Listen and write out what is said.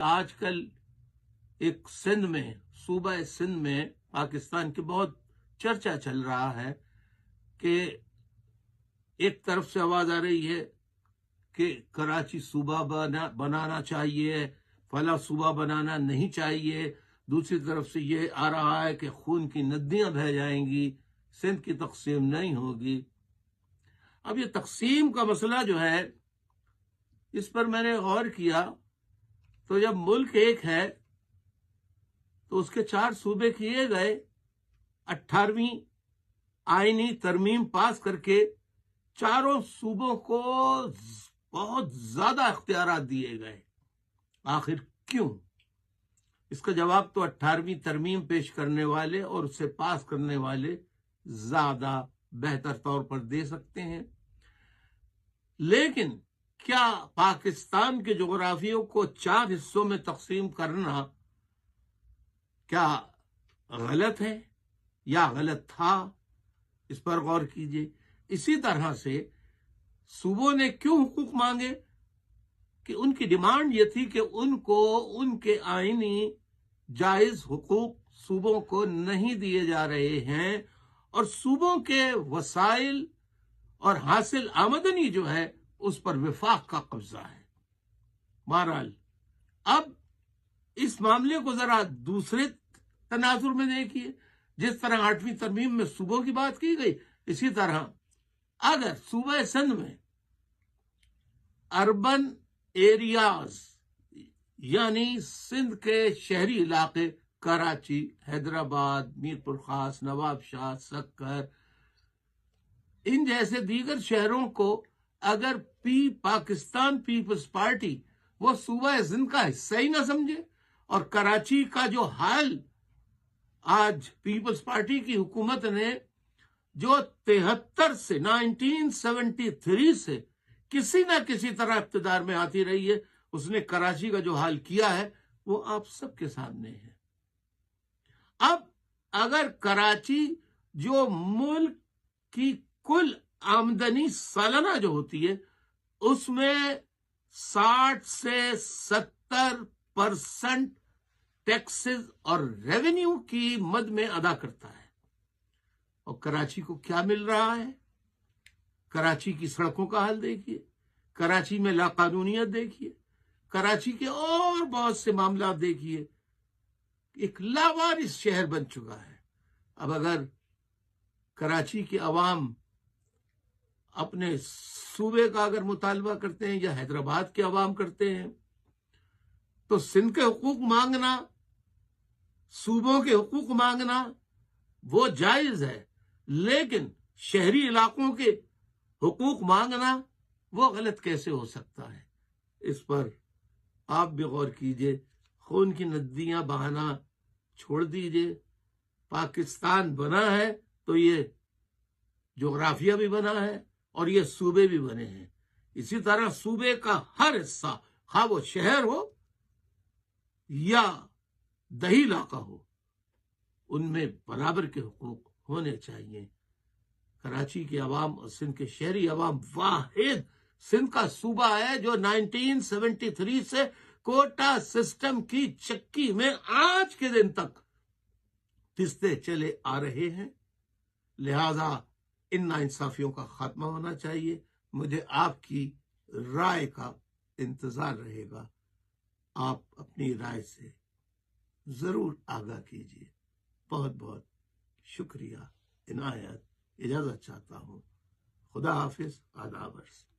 آج کل ایک سندھ میں، صوبہ سندھ میں پاکستان کی بہت چرچا چل رہا ہے کہ ایک طرف سے آواز آ رہی ہے کہ کراچی صوبہ بنانا چاہیے، فلاں صوبہ بنانا نہیں چاہیے، دوسری طرف سے یہ آ رہا ہے کہ خون کی ندیاں بہہ جائیں گی، سندھ کی تقسیم نہیں ہوگی۔ اب یہ تقسیم کا مسئلہ جو ہے، اس پر میں نے غور کیا تو جب ملک ایک ہے تو اس کے 4 صوبے کیے گئے، 18ویں آئینی ترمیم پاس کر کے چاروں صوبوں کو بہت زیادہ اختیارات دیے گئے۔ آخر کیوں؟ اس کا جواب تو 18ویں ترمیم پیش کرنے والے اور اسے پاس کرنے والے زیادہ بہتر طور پر دے سکتے ہیں۔ لیکن کیا پاکستان کے جغرافیوں کو 4 حصوں میں تقسیم کرنا کیا غلط ہے یا غلط تھا؟ اس پر غور کیجیے۔ اسی طرح سے صوبوں نے کیوں حقوق مانگے؟ کہ ان کی ڈیمانڈ یہ تھی کہ ان کو ان کے آئینی جائز حقوق صوبوں کو نہیں دیے جا رہے ہیں، اور صوبوں کے وسائل اور حاصل آمدنی جو ہے اس پر وفاق کا قبضہ ہے۔ بہرحال اب اس معاملے کو ذرا دوسرے تناظر میں دیکھیے۔ جس طرح 8ویں ترمیم میں صوبوں کی بات کی گئی، اسی طرح اگر صوبہ سندھ میں اربن ایریاز یعنی سندھ کے شہری علاقے، کراچی، حیدرآباد، میرپور خاص، نواب شاہ، سکر، ان جیسے دیگر شہروں کو اگر پاکستان پیپلز پارٹی وہ صوبہ سندھ کا حصہ ہی نہ سمجھے، اور کراچی کا جو حال آج پیپلز پارٹی کی حکومت نے جو 73 سے 1973 سے کسی نہ کسی طرح اقتدار میں آتی رہی ہے، اس نے کراچی کا جو حال کیا ہے وہ آپ سب کے سامنے ہے۔ اب اگر کراچی جو ملک کی کل آمدنی سالانہ جو ہوتی ہے اس میں 60 سے 70% ٹیکسز اور ریونیو کی مد میں ادا کرتا ہے، اور کراچی کو کیا مل رہا ہے؟ کراچی کی سڑکوں کا حال دیکھیے، کراچی میں لاقانونیت دیکھیے، کراچی کے اور بہت سے معاملات دیکھیے۔ ایک لاوارث شہر بن چکا ہے۔ اب اگر کراچی کی عوام اپنے صوبے کا اگر مطالبہ کرتے ہیں یا حیدرآباد کے عوام کرتے ہیں تو سندھ کے حقوق مانگنا، صوبوں کے حقوق مانگنا وہ جائز ہے، لیکن شہری علاقوں کے حقوق مانگنا وہ غلط کیسے ہو سکتا ہے؟ اس پر آپ بھی غور کیجئے۔ خون کی ندیاں بہانا چھوڑ دیجئے۔ پاکستان بنا ہے تو یہ جغرافیہ بھی بنا ہے اور یہ صوبے بھی بنے ہیں۔ اسی طرح صوبے کا ہر حصہ، خواہ وہ شہر ہو یا دیہی علاقہ ہو، ان میں برابر کے حقوق ہونے چاہیے۔ کراچی کی عوام اور سندھ کے شہری عوام واحد سندھ کا صوبہ ہے جو 1973 سے کوٹا سسٹم کی چکی میں آج کے دن تک پستے چلے آ رہے ہیں۔ لہذا ان ناانصافیوں کا خاتمہ ہونا چاہیے۔ مجھے آپ کی رائے کا انتظار رہے گا۔ آپ اپنی رائے سے ضرور آگاہ کیجیے۔ بہت بہت شکریہ۔ عنایت، اجازت چاہتا ہوں۔ خدا حافظ، آداب عرض۔